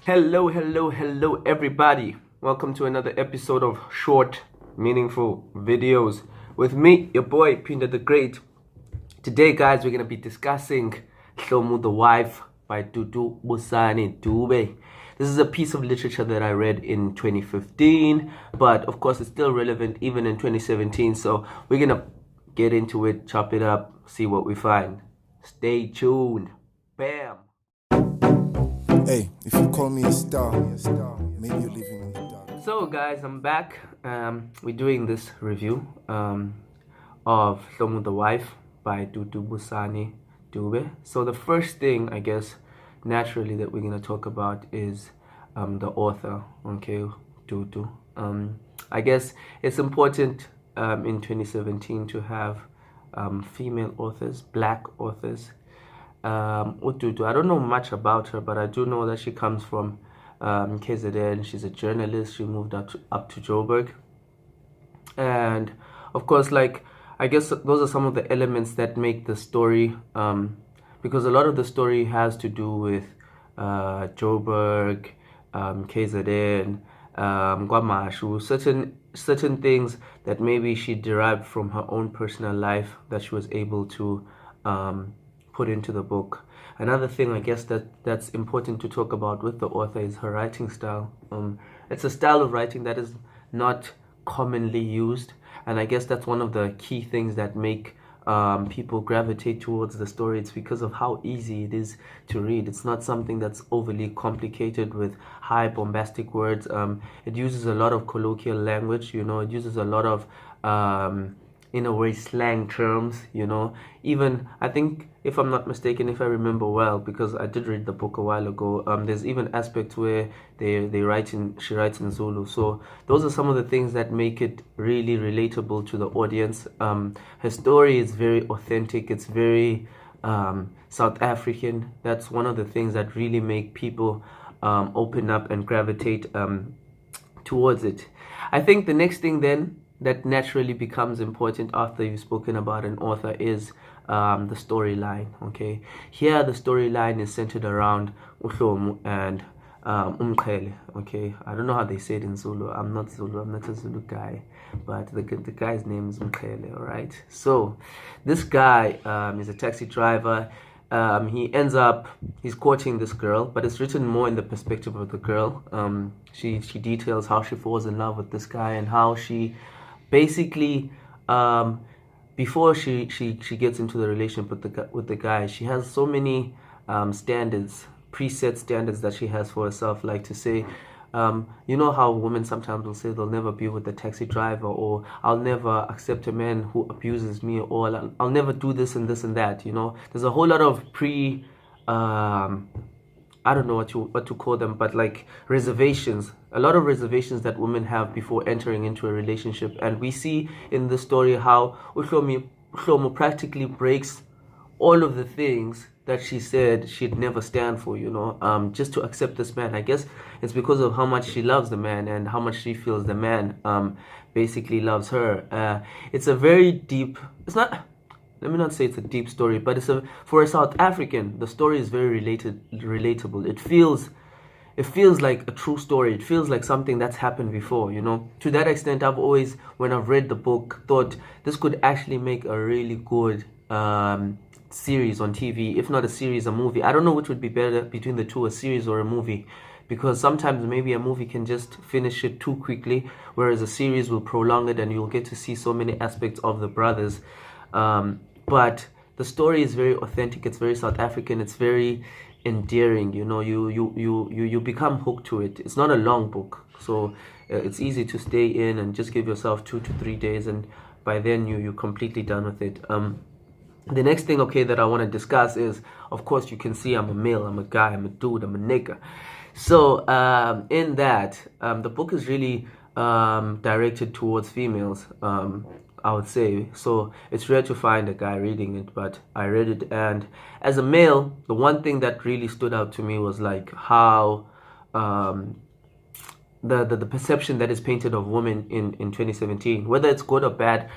Hello, everybody. Welcome to another episode of Short, Meaningful Videos with me, your boy, Pinda the Great. Today, guys, we're going to be discussing Hlomu the Wife by Dudu Busani Dube. This is a piece of literature that I read in 2015, but of course, it's still relevant even in 2017. So we're going to get into it, chop it up, see what we find. Stay tuned. Bam. Hey, if you call me a star, maybe you're living in the dark. So guys, I'm back. We're doing this review of Hlomu the Wife by Dudu Busani Dube. So the first thing, I guess, naturally that we're going to talk about is the author, okay, Dudu. I guess it's important in 2017 to have female authors, black authors. Ududu, I don't know much about her, but I do know that she comes from KZN. She's a journalist. She moved up to Joburg, and of course, like, I guess those are some of the elements that make the story, because a lot of the story has to do with Joburg, KZN, Guamashu, certain things that maybe she derived from her own personal life that she was able to put into the book. Another thing, I guess, that's important to talk about with the author is her writing style. It's a style of writing that is not commonly used, and I guess that's one of the key things that make people gravitate towards the story. It's because of how easy it is to read. It's not something that's overly complicated with high bombastic words. It uses a lot of colloquial language, you know. It uses a lot of in a way slang terms, you know. Even, I think, if I'm not mistaken, if I remember well, because I did read the book a while ago, there's even aspects where she writes in Zulu. So those are some of the things that make it really relatable to the audience. Her story is very authentic. It's very South African. That's one of the things that really make people open up and gravitate towards it. I think the next thing then that naturally becomes important after you've spoken about an author is the storyline. Okay, here the storyline is centered around Hlomu and Umqhele. Okay, I don't know how they say it in Zulu. I'm not Zulu. I'm not a Zulu guy, but the guy's name is Umqhele. All right. So this guy is a taxi driver. He's courting this girl, but it's written more in the perspective of the girl. She details how she falls in love with this guy and how she basically before she gets into the relationship with the guy, she has so many standards, preset standards that she has for herself, like to say, you know how women sometimes will say they'll never be with a taxi driver, or I'll never accept a man who abuses me, or I'll never do this and this and that, you know. There's a whole lot of I don't know what to call them, but like reservations, a lot of reservations that women have before entering into a relationship. And we see in the story how Hlomu practically breaks all of the things that she said she'd never stand for, you know, just to accept this man. I guess it's because of how much she loves the man and how much she feels the man basically loves her. It's a very deep, let me not say it's a deep story, but for a South African, the story is very relatable. It feels like a true story. It feels like something that's happened before, you know. To that extent, I've always, when I've read the book, thought this could actually make a really good series on TV, if not a series, a movie. I don't know which would be better between the two, a series or a movie, because sometimes maybe a movie can just finish it too quickly, whereas a series will prolong it and you'll get to see so many aspects of the brothers. But the story is very authentic. It's very South African. It's very endearing. You know, you become hooked to it. It's not a long book, so it's easy to stay in and just give yourself 2 to 3 days, and by then you're completely done with it. The next thing, okay, that I want to discuss is, of course, you can see I'm a male, I'm a guy, I'm a dude, I'm a nigga. So in that, the book is really directed towards females. I would say. So it's rare to find a guy reading it, but I read it, and as a male, the one thing that really stood out to me was like how the perception that is painted of women in 2017, whether it's good or bad,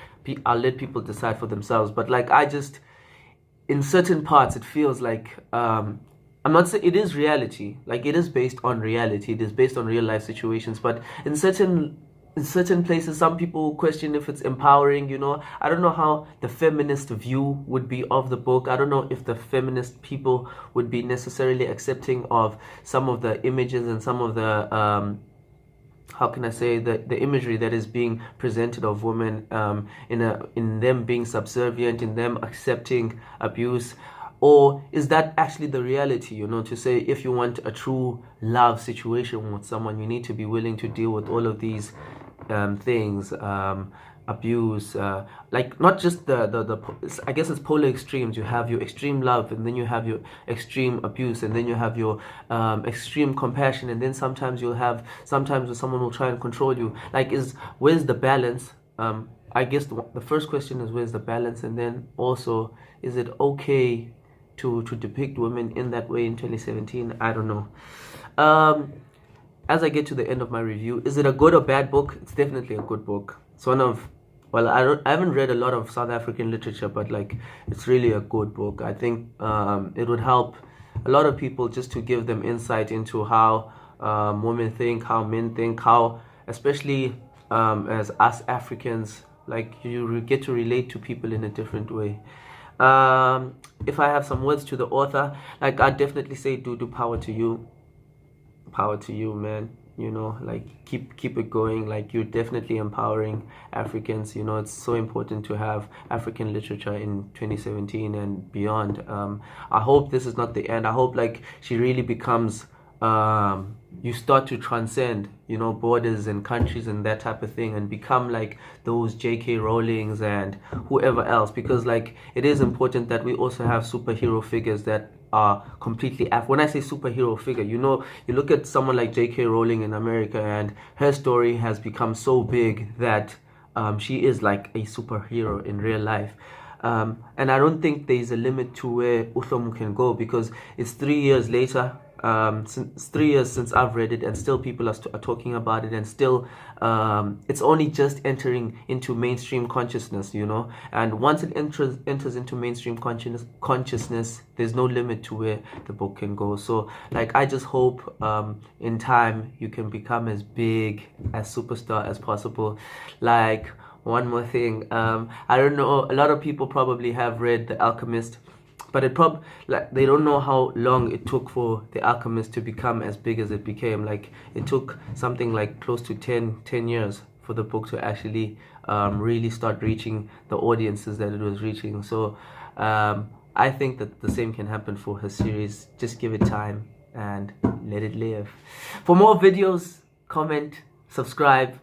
I'll let people decide for themselves. But like, I just, in certain parts, it feels like I'm not saying it is reality, like it is based on reality, it is based on real life situations, but in certain places some people question if it's empowering, you know. I don't know how the feminist view would be of the book. I don't know if the feminist people would be necessarily accepting of some of the images and some of the how can I say, the imagery that is being presented of women, in them being subservient, in them accepting abuse. Or is that actually the reality, you know, to say if you want a true love situation with someone, you need to be willing to deal with all of these things, abuse, like not just the I guess it's polar extremes. You have your extreme love, and then you have your extreme abuse, and then you have your extreme compassion, and then sometimes you'll have, sometimes when someone will try and control you. Like, where's the balance? I guess the first question is, where's the balance? And then also, is it okay to depict women in that way in 2017? I don't know. As I get to the end of my review, is it a good or bad book? It's definitely a good book. It's one of, well, I haven't read a lot of South African literature, but like, it's really a good book. I think it would help a lot of people, just to give them insight into how women think, how men think, how, especially as us Africans, like, you get to relate to people in a different way. If I have some words to the author, like, I'd definitely say, do power to you. Power to you, man. You know, like, keep it going. Like, you're definitely empowering Africans. You know, it's so important to have African literature in 2017 and beyond. I hope this is not the end. I hope, like, she really becomes, you start to transcend, you know, borders and countries and that type of thing, and become like those J.K. Rowlings and whoever else. Because, like, it is important that we also have superhero figures that are completely when I say superhero figure, you know, you look at someone like J.K. Rowling in America, and her story has become so big that she is like a superhero in real life. And I don't think there's a limit to where Hlomu can go, because it's 3 years later. Since 3 years since I've read it, and still people are talking about it, and still it's only just entering into mainstream consciousness, you know. And once it enters into mainstream consciousness, there's no limit to where the book can go. So, like, I just hope in time you can become as big, as superstar as possible. Like, one more thing, I don't know, a lot of people probably have read The Alchemist, but like, they don't know how long it took for The Alchemist to become as big as it became. Like, it took something like close to 10 years for the book to actually really start reaching the audiences that it was reaching. So I think that the same can happen for her series. Just give it time and let it live. For more videos, comment, subscribe,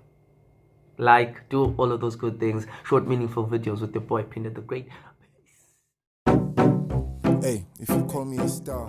like, do all of those good things. Short, meaningful videos with your boy Peanut the Great. Hey, if you call me a star,